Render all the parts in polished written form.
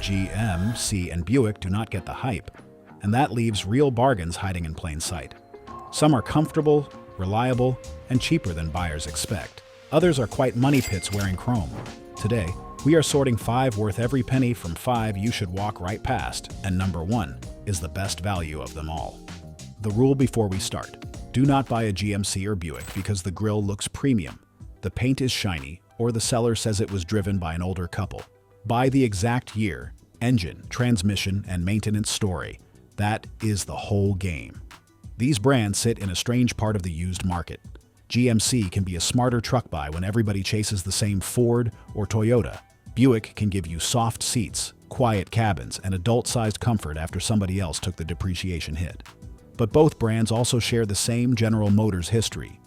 GMC and Buick do not get the hype, and that leaves real bargains hiding in plain sight. Some are comfortable, reliable, and cheaper than buyers expect. Others are quite money pits wearing chrome. Today, we are sorting 5 worth every penny from 5 you should walk right past, and number 1 is the best value of them all. The rule before we start: do not buy a GMC or Buick because the grille looks premium, the paint is shiny, or the seller says it was driven by an older couple. Buy the exact year, engine, transmission, and maintenance story. That is the whole game. These brands sit in a strange part of the used market. GMC can be a smarter truck buy when everybody chases the same Ford or Toyota. Buick can give you soft seats, quiet cabins, and adult-sized comfort after somebody else took the depreciation hit. But both brands also share the same General Motors history.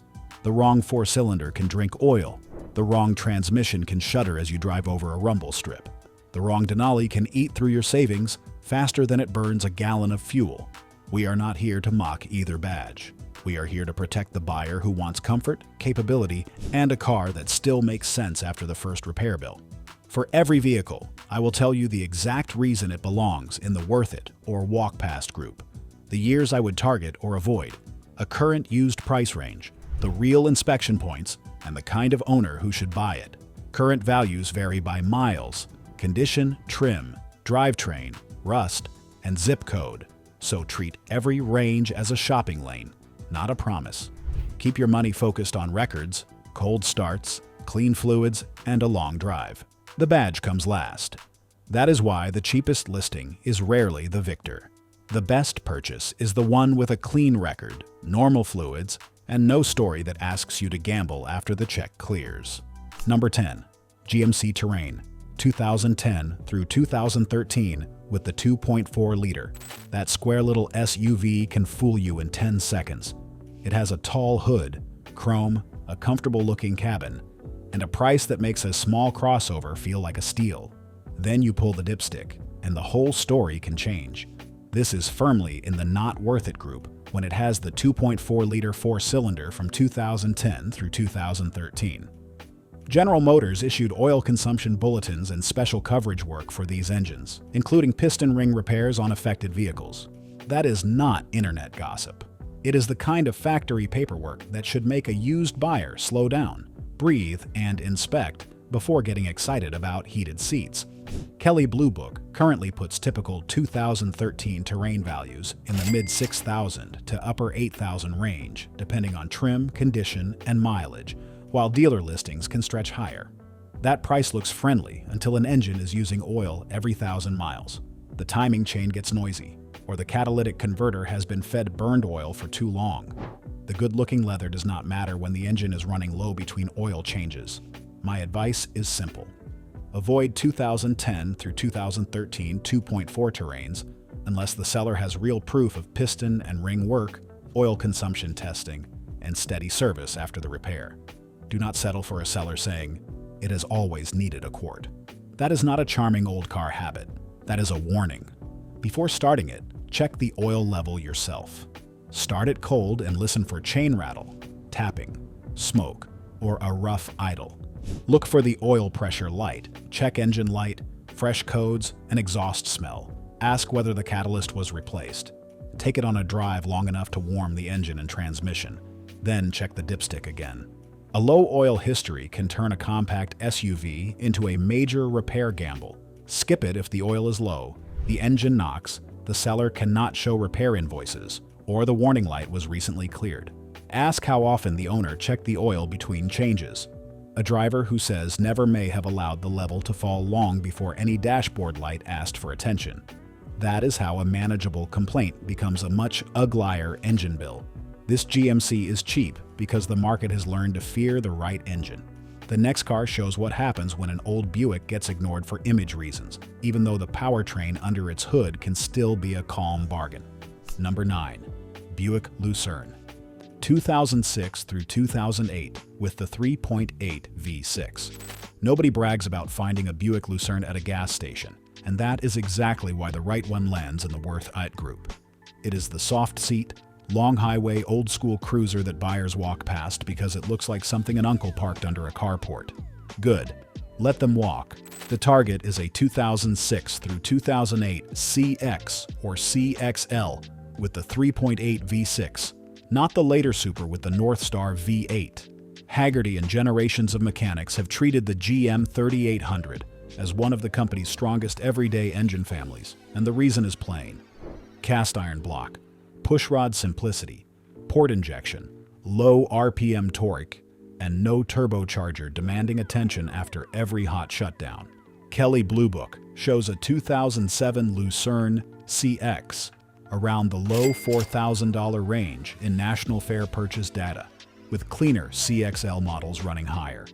The wrong 4-cylinder can drink oil. The wrong transmission can shudder as you drive over a rumble strip. The wrong Denali can eat through your savings faster than it burns a gallon of fuel. We are not here to mock either badge. We are here to protect the buyer who wants comfort, capability, and a car that still makes sense after the first repair bill. For every vehicle, I will tell you the exact reason it belongs in the worth it or walk past group, the years I would target or avoid, a current used price range, the real inspection points, and the kind of owner who should buy it. Current values vary by miles, condition, trim, drivetrain, rust, and zip code, so treat every range as a shopping lane, not a promise. Keep your money focused on records, cold starts, clean fluids, and a long drive. The badge comes last. That is why the cheapest listing is rarely the victor. The best purchase is the one with a clean record, normal fluids, and no story that asks you to gamble after the check clears. Number 10. GMC Terrain, 2010 through 2013 with the 2.4-liter. That square little SUV can fool you in 10 seconds. It has a tall hood, chrome, a comfortable-looking cabin, and a price that makes a small crossover feel like a steal. Then you pull the dipstick, and the whole story can change. This is firmly in the not worth it group when it has the 2.4-liter 4-cylinder from 2010 through 2013. General Motors issued oil consumption bulletins and special coverage work for these engines, including piston ring repairs on affected vehicles. That is not internet gossip. It is the kind of factory paperwork that should make a used buyer slow down, breathe, and inspect before getting excited about heated seats. Kelley Blue Book currently puts typical 2013 Terrain values in the mid-6,000 to upper 8,000 range, depending on trim, condition, and mileage, while dealer listings can stretch higher. That price looks friendly until an engine is using oil every 1,000 miles. The timing chain gets noisy, or the catalytic converter has been fed burned oil for too long. The good-looking leather does not matter when the engine is running low between oil changes. My advice is simple. Avoid 2010 through 2013 2.4 Terrains unless the seller has real proof of piston and ring work, oil consumption testing, and steady service after the repair. Do not settle for a seller saying, "It has always needed a quart." That is not a charming old car habit. That is a warning. Before starting it, check the oil level yourself. Start it cold and listen for chain rattle, tapping, smoke, or a rough idle. Look for the oil pressure light, check engine light, fresh codes, and exhaust smell. Ask whether the catalyst was replaced. Take it on a drive long enough to warm the engine and transmission. Then check the dipstick again. A low oil history can turn a compact SUV into a major repair gamble. Skip it if the oil is low, the engine knocks, the seller cannot show repair invoices, or the warning light was recently cleared. Ask how often the owner checked the oil between changes. A driver who says never may have allowed the level to fall long before any dashboard light asked for attention. That is how a manageable complaint becomes a much uglier engine bill. This GMC is cheap because the market has learned to fear the right engine. The next car shows what happens when an old Buick gets ignored for image reasons, even though the powertrain under its hood can still be a calm bargain. Number 9. Buick Lucerne, 2006 through 2008 with the 3.8 V6. Nobody brags about finding a Buick Lucerne at a gas station, and that is exactly why the right one lands in the worth it group. It is the soft seat, long highway old-school cruiser that buyers walk past because it looks like something an uncle parked under a carport. Good. Let them walk. The target is a 2006 through 2008 CX or CXL with the 3.8 V6, not the later Super with the Northstar V8. Haggerty and generations of mechanics have treated the GM 3800 as one of the company's strongest everyday engine families, and the reason is plain. Cast iron block, pushrod simplicity, port injection, low RPM torque, and no turbocharger demanding attention after every hot shutdown. Kelley Blue Book shows a 2007 Lucerne CX around the low $4,000 range in national fair purchase data, with cleaner CXL models running higher.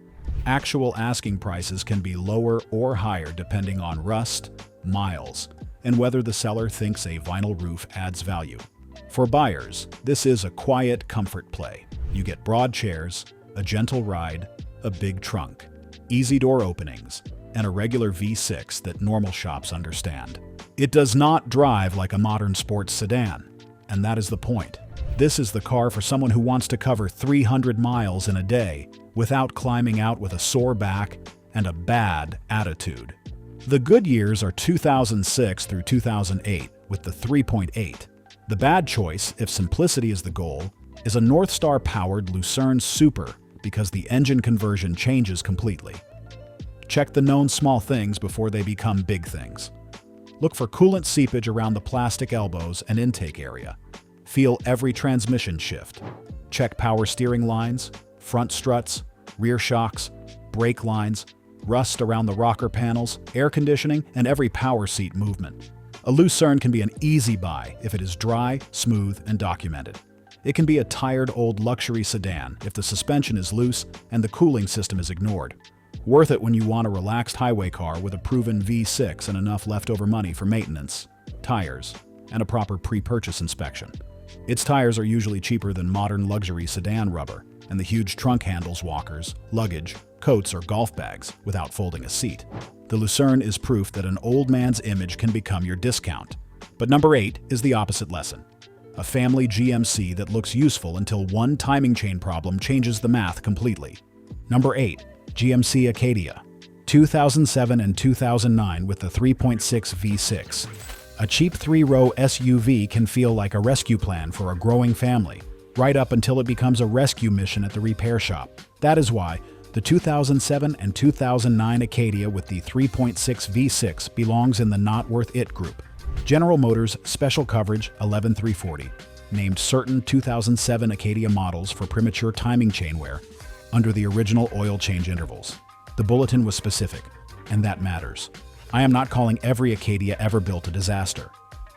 Actual asking prices can be lower or higher depending on rust, miles, and whether the seller thinks a vinyl roof adds value. For buyers, this is a quiet comfort play. You get broad chairs, a gentle ride, a big trunk, easy door openings, and a regular V6 that normal shops understand. It does not drive like a modern sports sedan, and that is the point. This is the car for someone who wants to cover 300 miles in a day without climbing out with a sore back and a bad attitude. The good years are 2006 through 2008 with the 3.8. The bad choice, if simplicity is the goal, is a Northstar-powered Lucerne Super because the engine conversion changes completely. Check the known small things before they become big things. Look for coolant seepage around the plastic elbows and intake area. Feel every transmission shift. Check power steering lines, front struts, rear shocks, brake lines, rust around the rocker panels, air conditioning, and every power seat movement. A Lucerne can be an easy buy if it is dry, smooth, and documented. It can be a tired old luxury sedan if the suspension is loose and the cooling system is ignored. Worth it when you want a relaxed highway car with a proven V6 and enough leftover money for maintenance, tires, and a proper pre-purchase inspection. Its tires are usually cheaper than modern luxury sedan rubber, and the huge trunk handles walkers, luggage, coats, or golf bags without folding a seat. The Lucerne is proof that an old man's image can become your discount. But number 8 is the opposite lesson. A family GMC that looks useful until one timing chain problem changes the math completely. Number 8. GMC Acadia, 2007 and 2009 with the 3.6 V6. A cheap 3-row SUV can feel like a rescue plan for a growing family, right up until it becomes a rescue mission at the repair shop. That is why the 2007 and 2009 Acadia with the 3.6 V6 belongs in the not worth it group. General Motors Special Coverage 11340 named certain 2007 Acadia models for premature timing chain wear under the original oil change intervals. The bulletin was specific, and that matters. I am not calling every Acadia ever built a disaster.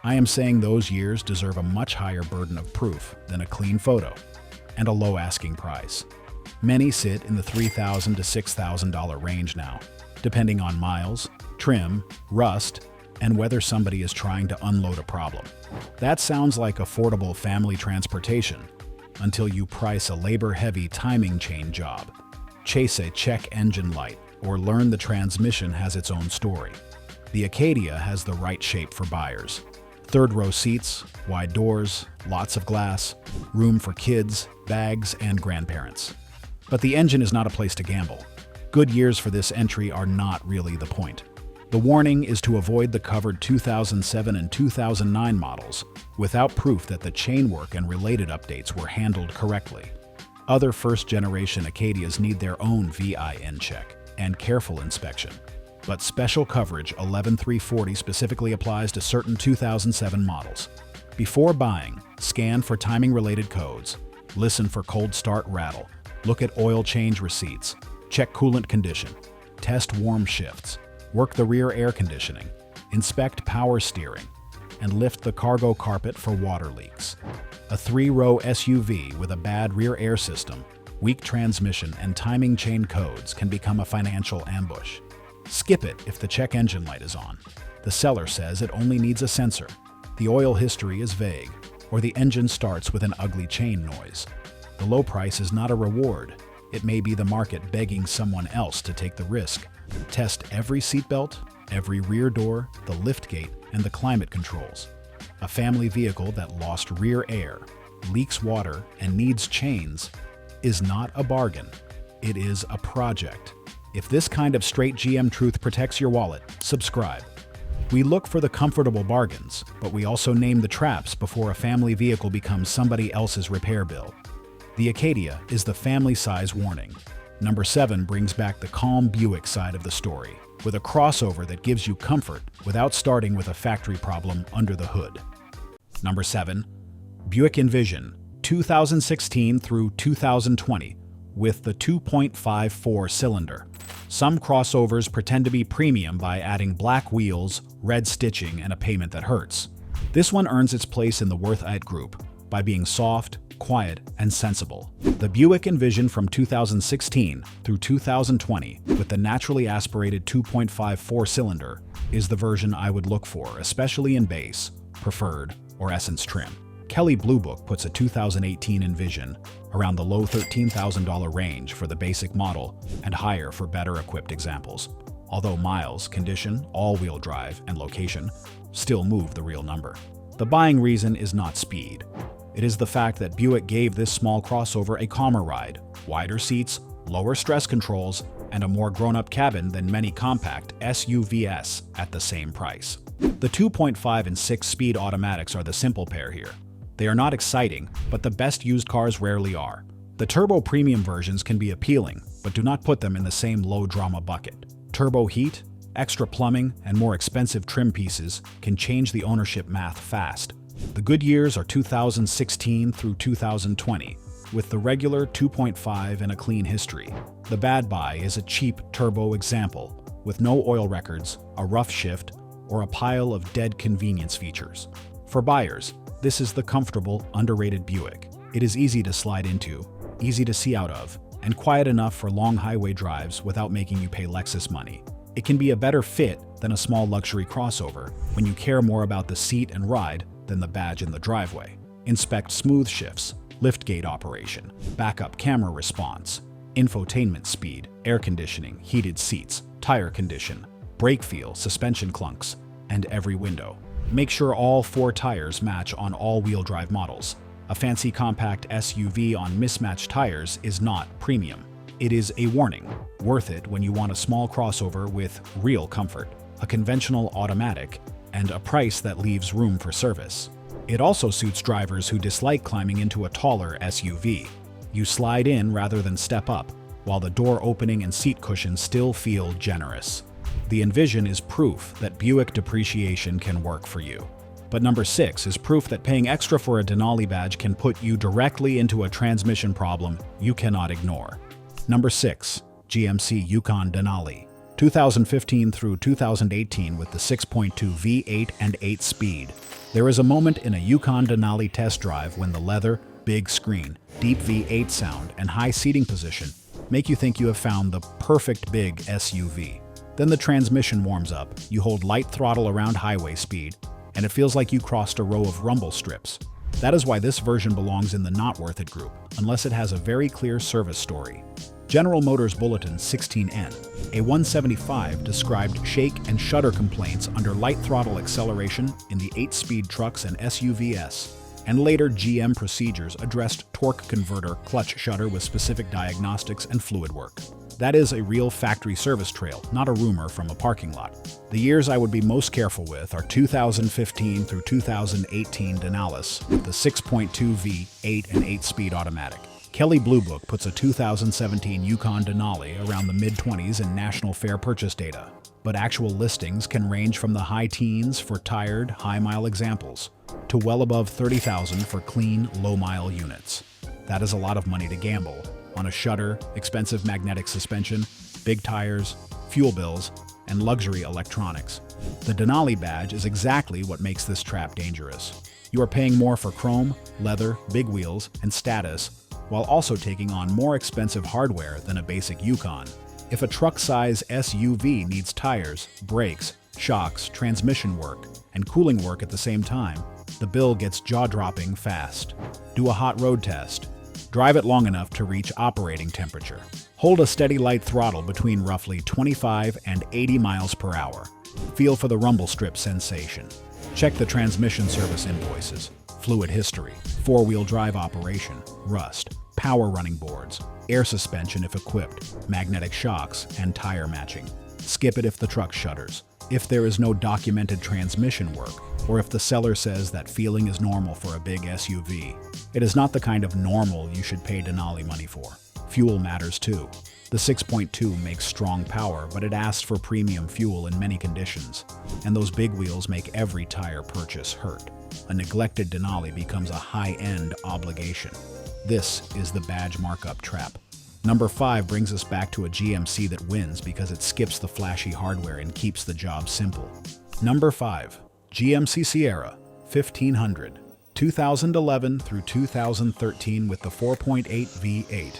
I am saying those years deserve a much higher burden of proof than a clean photo and a low asking price. Many sit in the $3,000 to $6,000 range now, depending on miles, trim, rust, and whether somebody is trying to unload a problem. That sounds like affordable family transportation until you price a labor-heavy timing chain job, chase a check engine light, or learn the transmission has its own story. The Acadia has the right shape for buyers. Third-row seats, wide doors, lots of glass, room for kids, bags, and grandparents. But the engine is not a place to gamble. Good years for this entry are not really the point. The warning is to avoid the covered 2007 and 2009 models without proof that the chainwork and related updates were handled correctly. Other first-generation Acadias need their own VIN check and careful inspection. But Special Coverage 11340 specifically applies to certain 2007 models. Before buying, scan for timing-related codes, listen for cold start rattle, look at oil change receipts, check coolant condition, test warm shifts, work the rear air conditioning, inspect power steering, and lift the cargo carpet for water leaks. A 3-row SUV with a bad rear air system, weak transmission, and timing chain codes can become a financial ambush. Skip it if the check engine light is on. The seller says it only needs a sensor, the oil history is vague, or the engine starts with an ugly chain noise. The low price is not a reward. It may be the market begging someone else to take the risk. Test every seatbelt, every rear door, the liftgate, and the climate controls. A family vehicle that lost rear air, leaks water, and needs chains is not a bargain. It is a project. If this kind of straight GM truth protects your wallet, subscribe. We look for the comfortable bargains, but we also name the traps before a family vehicle becomes somebody else's repair bill. The Acadia is the family size warning. Number 7 brings back the calm Buick side of the story, with a crossover that gives you comfort without starting with a factory problem under the hood. Number 7. Buick Envision, 2016 through 2020, with the 2.54 cylinder. Some crossovers pretend to be premium by adding black wheels, red stitching, and a payment that hurts. This one earns its place in the worth it group by being soft, quiet, and sensible. The Buick Envision from 2016 through 2020 with the naturally aspirated 2.54 cylinder is the version I would look for, especially in base, preferred, or essence trim. Kelley Blue Book puts a 2018 Envision around the low $13,000 range for the basic model and higher for better equipped examples, although miles, condition, all-wheel drive, and location still move the real number. The buying reason is not speed. It is the fact that Buick gave this small crossover a calmer ride, wider seats, lower stress controls, and a more grown-up cabin than many compact SUVs at the same price. The 2.5 and 6-speed automatics are the simple pair here. They are not exciting, but the best used cars rarely are. The turbo premium versions can be appealing, but do not put them in the same low-drama bucket. Turbo heat, extra plumbing, and more expensive trim pieces can change the ownership math fast. The good years are 2016 through 2020, with the regular 2.5 and a clean history. The bad buy is a cheap turbo example, with no oil records, a rough shift, or a pile of dead convenience features. For buyers, this is the comfortable, underrated Buick. It is easy to slide into, easy to see out of, and quiet enough for long highway drives without making you pay Lexus money. It can be a better fit than a small luxury crossover when you care more about the seat and ride than the badge in the driveway. Inspect smooth shifts, liftgate operation, backup camera response, infotainment speed, air conditioning, heated seats, tire condition, brake feel, suspension clunks, and every window. Make sure all 4 tires match on all-wheel drive models. A fancy compact SUV on mismatched tires is not premium. It is a warning, worth it when you want a small crossover with real comfort, a conventional automatic, and a price that leaves room for service. It also suits drivers who dislike climbing into a taller SUV. You slide in rather than step up, while the door opening and seat cushions still feel generous. The Envision is proof that Buick depreciation can work for you. But number 6 is proof that paying extra for a Denali badge can put you directly into a transmission problem you cannot ignore. Number 6. GMC Yukon Denali, 2015 through 2018 with the 6.2 V8 and 8-speed. There is a moment in a Yukon Denali test drive when the leather, big screen, deep V8 sound, and high seating position make you think you have found the perfect big SUV. Then the transmission warms up, you hold light throttle around highway speed, and it feels like you crossed a row of rumble strips. That is why this version belongs in the not worth it group, unless it has a very clear service story. General Motors Bulletin 16N, a 175 described shake and shudder complaints under light throttle acceleration in the 8-speed trucks and SUVs, and later GM procedures addressed torque converter clutch shudder with specific diagnostics and fluid work. That is a real factory service trail, not a rumor from a parking lot. The years I would be most careful with are 2015 through 2018 Denali with the 6.2 V8 and 8-speed automatic. Kelley Blue Book puts a 2017 Yukon Denali around the mid-20s in national fair purchase data, but actual listings can range from the high teens for tired, high-mile examples to well above $30,000 for clean, low-mile units. That is a lot of money to gamble on a shudder, expensive magnetic suspension, big tires, fuel bills, and luxury electronics. The Denali badge is exactly what makes this trap dangerous. You are paying more for chrome, leather, big wheels, and status, while also taking on more expensive hardware than a basic Yukon. If a truck-size SUV needs tires, brakes, shocks, transmission work, and cooling work at the same time, the bill gets jaw-dropping fast. Do a hot road test. Drive it long enough to reach operating temperature. Hold a steady light throttle between roughly 25 and 80 miles per hour. Feel for the rumble strip sensation. Check the transmission service invoices. fluid history, four-wheel drive operation, rust, power running boards, air suspension if equipped, magnetic shocks, and tire matching. Skip it if the truck shudders, if there is no documented transmission work, or if the seller says that feeling is normal for a big SUV. It is not the kind of normal you should pay Denali money for. Fuel matters too. The 6.2 makes strong power, but it asks for premium fuel in many conditions, and those big wheels make every tire purchase hurt. A neglected Denali becomes a high-end obligation. This is the badge markup trap. Number 5 brings us back to a GMC that wins because it skips the flashy hardware and keeps the job simple. Number 5. GMC Sierra 1500, 2011 through 2013 with the 4.8 V8.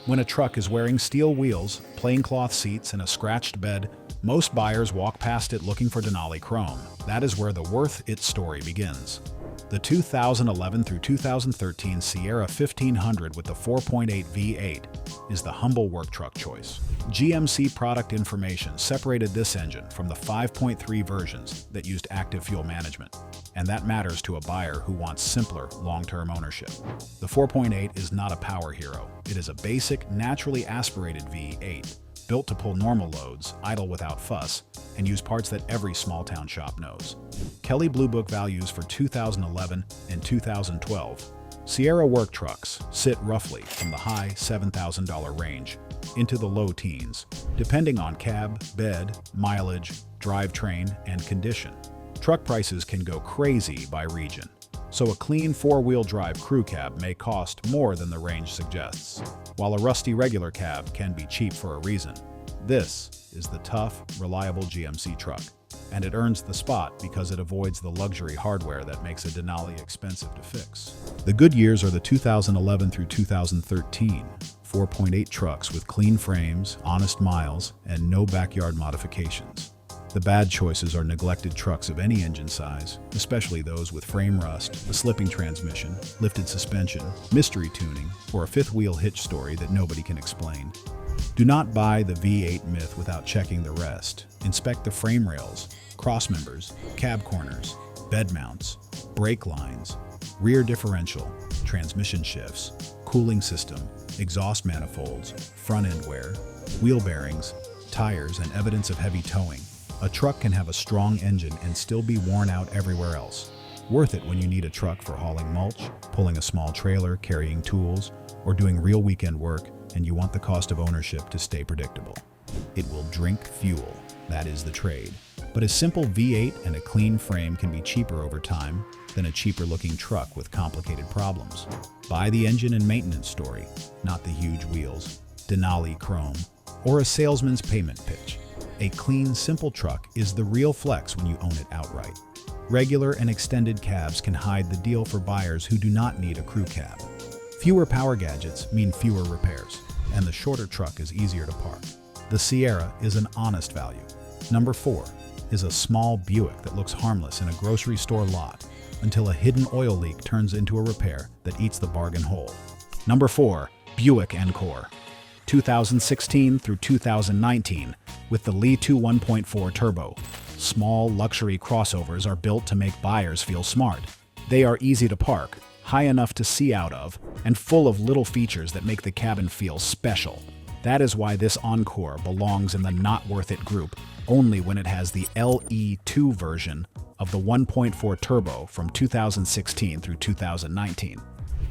When a truck is wearing steel wheels, plain cloth seats, and a scratched bed, most buyers walk past it looking for Denali chrome. That is where the worth it story begins. The 2011 through 2013 Sierra 1500 with the 4.8 V8 is the humble work truck choice. GMC product information separated this engine from the 5.3 versions that used active fuel management, and that matters to a buyer who wants simpler, long-term ownership. The 4.8 is not a power hero. It is a basic, naturally aspirated V8, built to pull normal loads, idle without fuss, and use parts that every small-town shop knows. Kelley Blue Book values for 2011 and 2012. Sierra work trucks sit roughly from the high $7,000 range into the low teens, depending on cab, bed, mileage, drivetrain, and condition. Truck prices can go crazy by region, so a clean four-wheel drive crew cab may cost more than the range suggests, while a rusty regular cab can be cheap for a reason. This is the tough, reliable GMC truck, and it earns the spot because it avoids the luxury hardware that makes a Denali expensive to fix. The good years are the 2011 through 2013 4.8 trucks with clean frames, honest miles, and no backyard modifications. The bad choices are neglected trucks of any engine size, especially those with frame rust, a slipping transmission, lifted suspension, mystery tuning, or a fifth-wheel hitch story that nobody can explain. Do not buy the V8 myth without checking the rest. Inspect the frame rails, cross members, cab corners, bed mounts, brake lines, rear differential, transmission shifts, cooling system, exhaust manifolds, front end wear, wheel bearings, tires, and evidence of heavy towing. A truck can have a strong engine and still be worn out everywhere else. Worth it when you need a truck for hauling mulch, pulling a small trailer, carrying tools, or doing real weekend work, and you want the cost of ownership to stay predictable. It will drink fuel. That is the trade. But a simple V8 and a clean frame can be cheaper over time than a cheaper-looking truck with complicated problems. Buy the engine and maintenance story, not the huge wheels, Denali chrome, or a salesman's payment pitch. A clean, simple truck is the real flex when you own it outright. Regular and extended cabs can hide the deal for buyers who do not need a crew cab. Fewer power gadgets mean fewer repairs, and the shorter truck is easier to park. The Sierra is an honest value. Number 4 is a small Buick that looks harmless in a grocery store lot until a hidden oil leak turns into a repair that eats the bargain whole. Number 4, Buick Encore, 2016 through 2019 with the Li 2 1.4 turbo. Small luxury crossovers are built to make buyers feel smart. They are easy to park, high enough to see out of, and full of little features that make the cabin feel special. That is why this Encore belongs in the not worth it group only when it has the LE2 version of the 1.4 turbo from 2016 through 2019.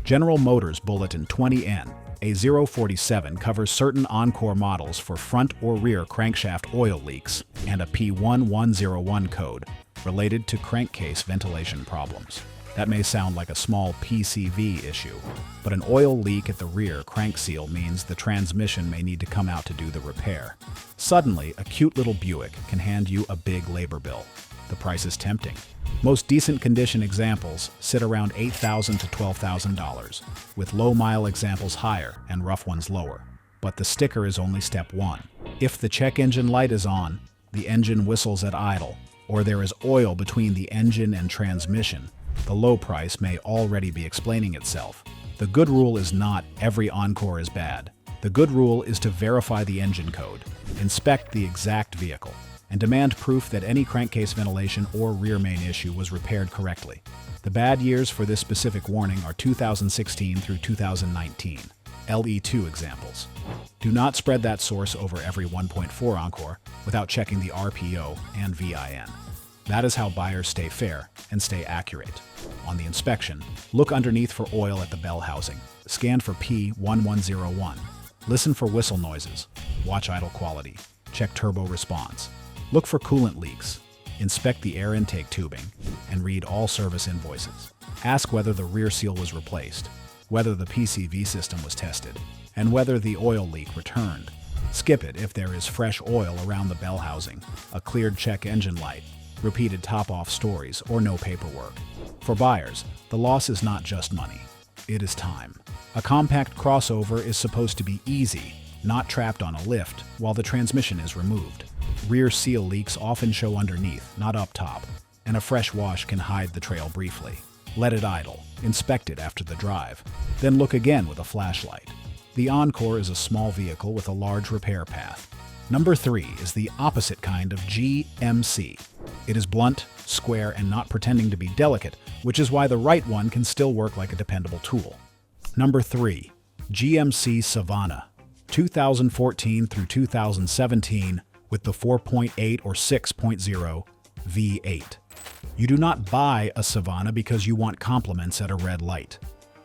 General Motors Bulletin 20N A047 covers certain Encore models for front or rear crankshaft oil leaks and a P1101 code related to crankcase ventilation problems. That may sound like a small PCV issue, but an oil leak at the rear crank seal means the transmission may need to come out to do the repair. Suddenly, a cute little Buick can hand you a big labor bill. The price is tempting. Most decent condition examples sit around $8,000 to $12,000, with low-mile examples higher and rough ones lower. But the sticker is only step 1. If the check engine light is on, the engine whistles at idle, or there is oil between the engine and transmission, the low price may already be explaining itself. The good rule is not every Encore is bad. The good rule is to verify the engine code, inspect the exact vehicle, and demand proof that any crankcase ventilation or rear main issue was repaired correctly. The bad years for this specific warning are 2016 through 2019. LE2 examples. Do not spread that source over every 1.4 Encore without checking the RPO and VIN. That is how buyers stay fair and stay accurate. On the inspection, look underneath for oil at the bell housing. Scan for P1101. Listen for whistle noises. Watch idle quality. Check turbo response. Look for coolant leaks. Inspect the air intake tubing and read all service invoices. Ask whether the rear seal was replaced, whether the PCV system was tested, and whether the oil leak returned. Skip it if there is fresh oil around the bell housing, a cleared check engine light, repeated top-off stories, or no paperwork. For buyers, the loss is not just money. It is time. A compact crossover is supposed to be easy, not trapped on a lift while the transmission is removed. Rear seal leaks often show underneath, not up top, and a fresh wash can hide the trail briefly. Let it idle, inspect it after the drive, then look again with a flashlight. The Encore is a small vehicle with a large repair path. Number 3 is the opposite kind of GMC. It is blunt, square, and not pretending to be delicate, which is why the right one can still work like a dependable tool. Number 3, GMC Savannah, 2014 through 2017 with the 4.8 or 6.0 V8. You do not buy a Savannah because you want compliments at a red light.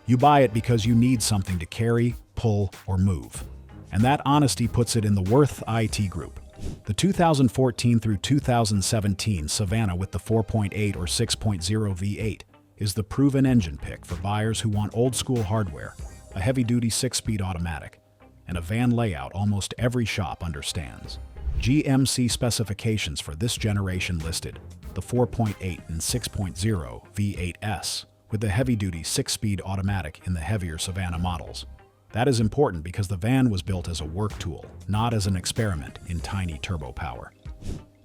You buy it because you need something to carry, pull, or move. And that honesty puts it in the worth IT group. The 2014 through 2017 Savannah with the 4.8 or 6.0 V8 is the proven engine pick for buyers who want old-school hardware, a heavy-duty 6-speed automatic, and a van layout almost every shop understands. GMC specifications for this generation listed the 4.8 and 6.0 V8S with the heavy-duty 6-speed automatic in the heavier Savannah models. That is important because the van was built as a work tool, not as an experiment in tiny turbo power.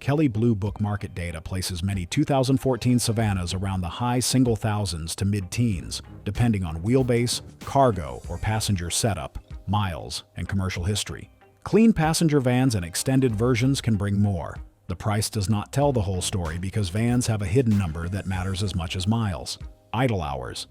Kelley Blue Book market data places many 2014 Savannahs around the high single thousands to mid-teens, depending on wheelbase, cargo, or passenger setup, miles, and commercial history. Clean passenger vans and extended versions can bring more. The price does not tell the whole story because vans have a hidden number that matters as much as miles. Idle hours.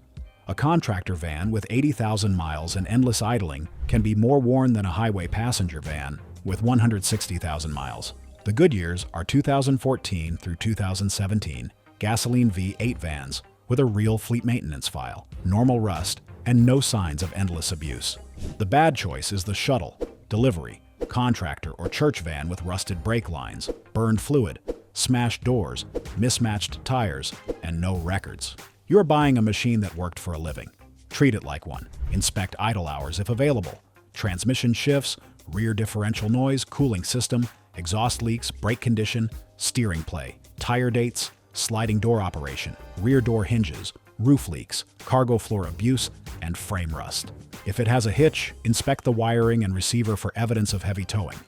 A contractor van with 80,000 miles and endless idling can be more worn than a highway passenger van with 160,000 miles. The good years are 2014 through 2017 gasoline V8 vans with a real fleet maintenance file, normal rust, and no signs of endless abuse. The bad choice is the shuttle, delivery, contractor, or church van with rusted brake lines, burned fluid, smashed doors, mismatched tires, and no records. You're buying a machine that worked for a living. Treat it like one. Inspect idle hours if available. Transmission shifts, rear differential noise, cooling system, exhaust leaks, brake condition, steering play, tire dates, sliding door operation, rear door hinges, roof leaks, cargo floor abuse, and frame rust. If it has a hitch, inspect the wiring and receiver for evidence of heavy towing.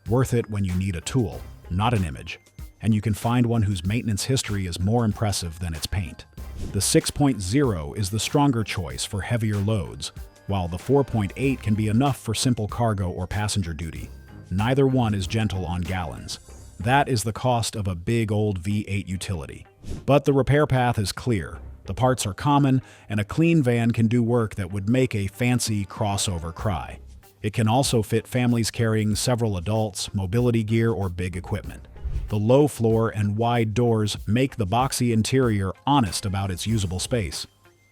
Worth it when you need a tool, not an image, and you can find one whose maintenance history is more impressive than its paint. The 6.0 is the stronger choice for heavier loads, while the 4.8 can be enough for simple cargo or passenger duty. Neither one is gentle on gallons. That is the cost of a big old V8 utility. But the repair path is clear. The parts are common, and a clean van can do work that would make a fancy crossover cry. It can also fit families carrying several adults, mobility gear, or big equipment. The low floor and wide doors make the boxy interior honest about its usable space.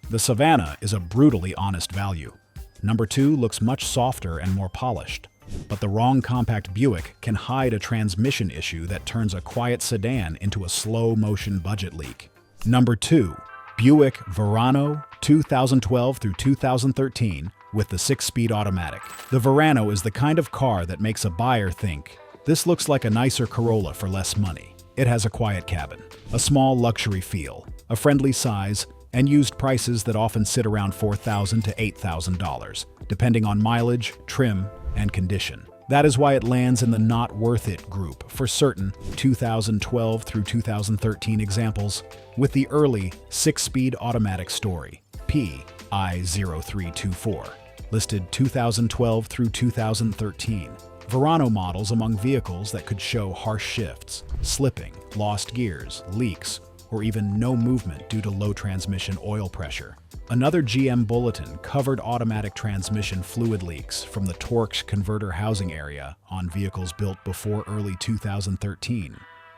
The Savannah is a brutally honest value. Number 2 looks much softer and more polished. But the wrong compact Buick can hide a transmission issue that turns a quiet sedan into a slow-motion budget leak. Number 2. Buick Verano 2012 through 2013 with the 6-speed automatic. The Verano is the kind of car that makes a buyer think, this looks like a nicer Corolla for less money. It has a quiet cabin, a small luxury feel, a friendly size, and used prices that often sit around $4,000 to $8,000, depending on mileage, trim, and condition. That is why it lands in the not worth it group for certain 2012 through 2013 examples with the early 6-speed automatic story, PI0324, listed 2012 through 2013. Verano models among vehicles that could show harsh shifts, slipping, lost gears, leaks, or even no movement due to low transmission oil pressure. Another GM bulletin covered automatic transmission fluid leaks from the torque converter housing area on vehicles built before early 2013.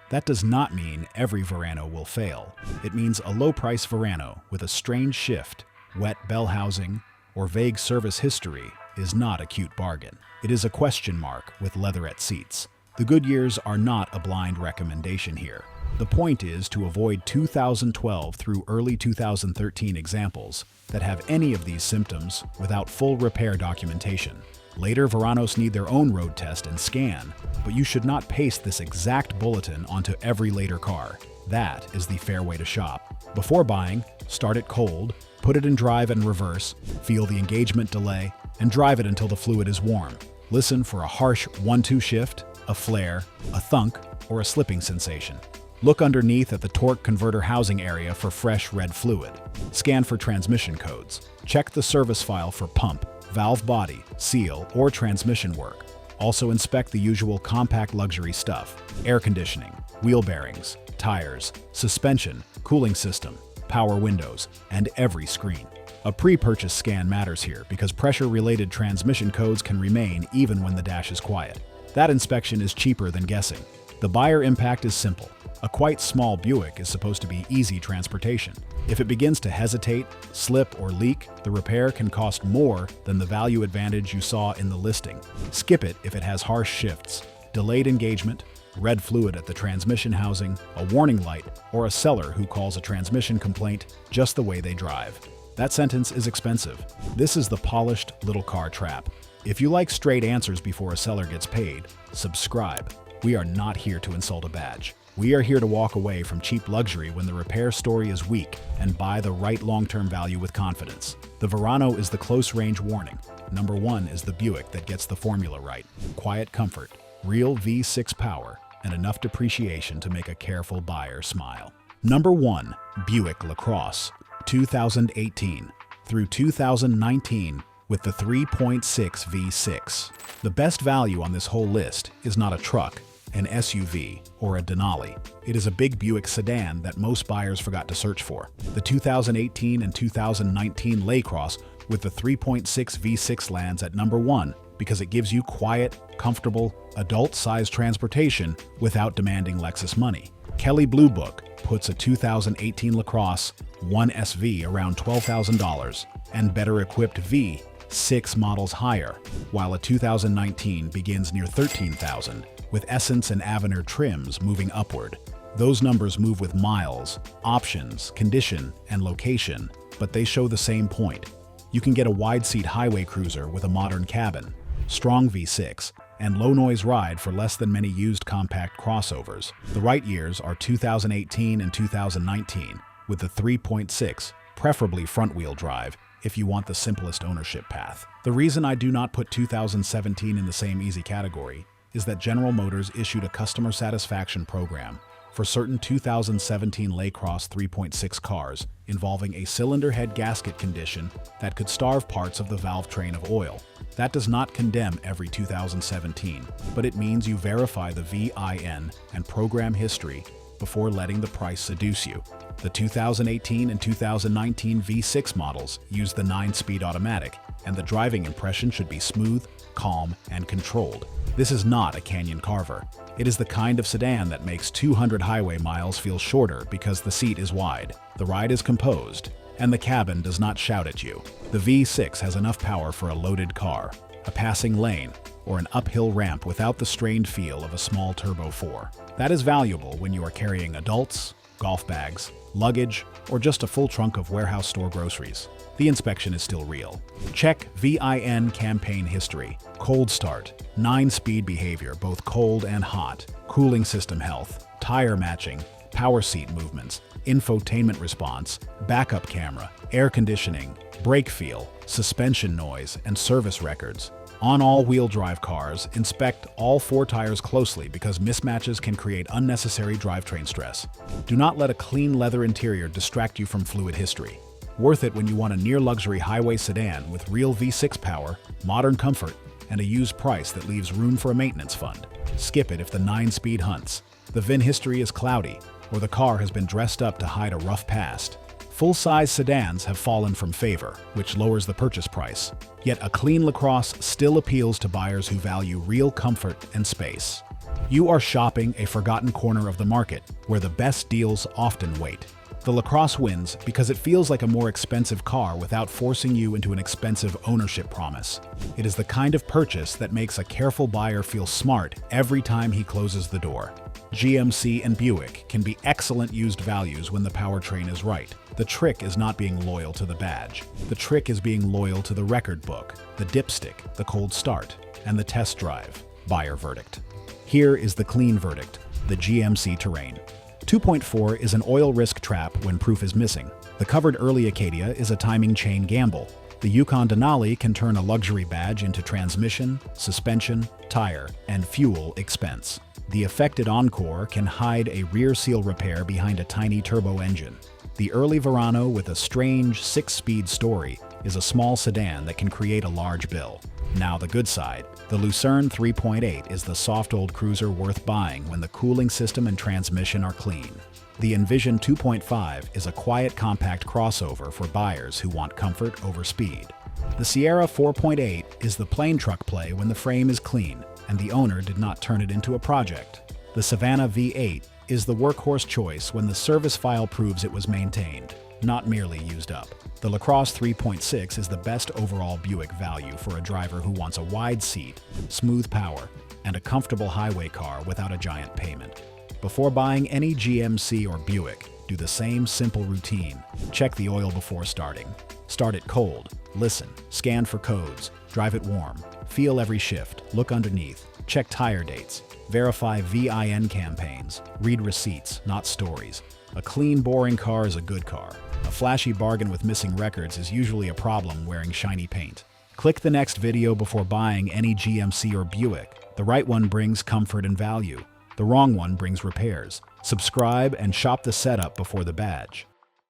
That does not mean every Verano will fail. It means a low-price Verano with a strange shift, wet bell housing, or vague service history is not a cute bargain. It is a question mark with leatherette seats. The Goodyears are not a blind recommendation here. The point is to avoid 2012 through early 2013 examples that have any of these symptoms without full repair documentation. Later, Veranos need their own road test and scan, but you should not paste this exact bulletin onto every later car. That is the fair way to shop. Before buying, start it cold, put it in drive and reverse, feel the engagement delay, and drive it until the fluid is warm. Listen for a harsh 1-2 shift, a flare, a thunk, or a slipping sensation. Look underneath at the torque converter housing area for fresh red fluid. Scan for transmission codes. Check the service file for pump, valve body, seal, or transmission work. Also inspect the usual compact luxury stuff: air conditioning, wheel bearings, tires, suspension, cooling system, power windows, and every screen. A pre-purchase scan matters here because pressure-related transmission codes can remain even when the dash is quiet. That inspection is cheaper than guessing. The buyer impact is simple. A quite small Buick is supposed to be easy transportation. If it begins to hesitate, slip, or leak, the repair can cost more than the value advantage you saw in the listing. Skip it if it has harsh shifts, delayed engagement, red fluid at the transmission housing, a warning light, or a seller who calls a transmission complaint just the way they drive. That sentence is expensive. This is the polished little car trap. If you like straight answers before a seller gets paid, subscribe. We are not here to insult a badge. We are here to walk away from cheap luxury when the repair story is weak and buy the right long-term value with confidence. The Verano is the close-range warning. Number 1 is the Buick that gets the formula right. Quiet comfort, real V6 power, and enough depreciation to make a careful buyer smile. Number 1, Buick LaCrosse, 2018 through 2019 with the 3.6 V6. The best value on this whole list is not a truck, an SUV, or a Denali. It is a big Buick sedan that most buyers forgot to search for. The 2018 and 2019 LaCrosse with the 3.6 V6 lands at number 1 because it gives you quiet, comfortable, adult-sized transportation without demanding Lexus money. Kelley Blue Book puts a 2018 LaCrosse 1SV around $12,000 and better-equipped V6 models higher, while a 2019 begins near $13,000. with Essence and Avenir trims moving upward. Those numbers move with miles, options, condition, and location, but they show the same point. You can get a wide-seat highway cruiser with a modern cabin, strong V6, and low-noise ride for less than many used compact crossovers. The right years are 2018 and 2019, with the 3.6, preferably front-wheel drive, if you want the simplest ownership path. The reason I do not put 2017 in the same easy category is that General Motors issued a customer satisfaction program for certain 2017 LaCrosse 3.6 cars involving a cylinder head gasket condition that could starve parts of the valve train of oil. That does not condemn every 2017, but it means you verify the VIN and program history before letting the price seduce you. The 2018 and 2019 V6 models use the 9-speed automatic, and the driving impression should be smooth, calm, and controlled. This is not a Canyon Carver. It is the kind of sedan that makes 200 highway miles feel shorter because the seat is wide, the ride is composed, and the cabin does not shout at you. The V6 has enough power for a loaded car, a passing lane, or an uphill ramp without the strained feel of a small Turbo 4. That is valuable when you are carrying adults, golf bags, luggage, or just a full trunk of warehouse store groceries. The inspection is still real. Check VIN campaign history, cold start, 9-speed behavior, both cold and hot, cooling system health, tire matching, power seat movements, infotainment response, backup camera, air conditioning, brake feel, suspension noise, and service records. On all-wheel drive cars, inspect all 4 tires closely because mismatches can create unnecessary drivetrain stress. Do not let a clean leather interior distract you from fluid history. Worth it when you want a near-luxury highway sedan with real V6 power, modern comfort, and a used price that leaves room for a maintenance fund. Skip it if the 9-speed hunts, the VIN history is cloudy, or the car has been dressed up to hide a rough past. Full-size sedans have fallen from favor, which lowers the purchase price. Yet a clean LaCrosse still appeals to buyers who value real comfort and space. You are shopping a forgotten corner of the market, where the best deals often wait. The LaCrosse wins because it feels like a more expensive car without forcing you into an expensive ownership promise. It is the kind of purchase that makes a careful buyer feel smart every time he closes the door. GMC and Buick can be excellent used values when the powertrain is right. The trick is not being loyal to the badge. The trick is being loyal to the record book, the dipstick, the cold start, and the test drive. Buyer verdict. Here is the clean verdict, the GMC Terrain. 2.4 is an oil risk trap when proof is missing. The covered early Acadia is a timing chain gamble. The Yukon Denali can turn a luxury badge into transmission, suspension, tire, and fuel expense. The affected Encore can hide a rear seal repair behind a tiny turbo engine. The early Verano with a strange 6-speed story is a small sedan that can create a large bill. Now the good side. The Lucerne 3.8 is the soft old cruiser worth buying when the cooling system and transmission are clean. The Envision 2.5 is a quiet compact crossover for buyers who want comfort over speed. The Sierra 4.8 is the plain truck play when the frame is clean and the owner did not turn it into a project. The Savannah V8 is the workhorse choice when the service file proves it was maintained, not merely used up. The LaCrosse 3.6 is the best overall Buick value for a driver who wants a wide seat, smooth power, and a comfortable highway car without a giant payment. Before buying any GMC or Buick, do the same simple routine. Check the oil before starting. Start it cold, listen, scan for codes, drive it warm, feel every shift, look underneath, check tire dates, verify VIN campaigns, read receipts, not stories. A clean, boring car is a good car. A flashy bargain with missing records is usually a problem wearing shiny paint. Click the next video before buying any GMC or Buick. The right one brings comfort and value. The wrong one brings repairs. Subscribe and shop the setup before the badge.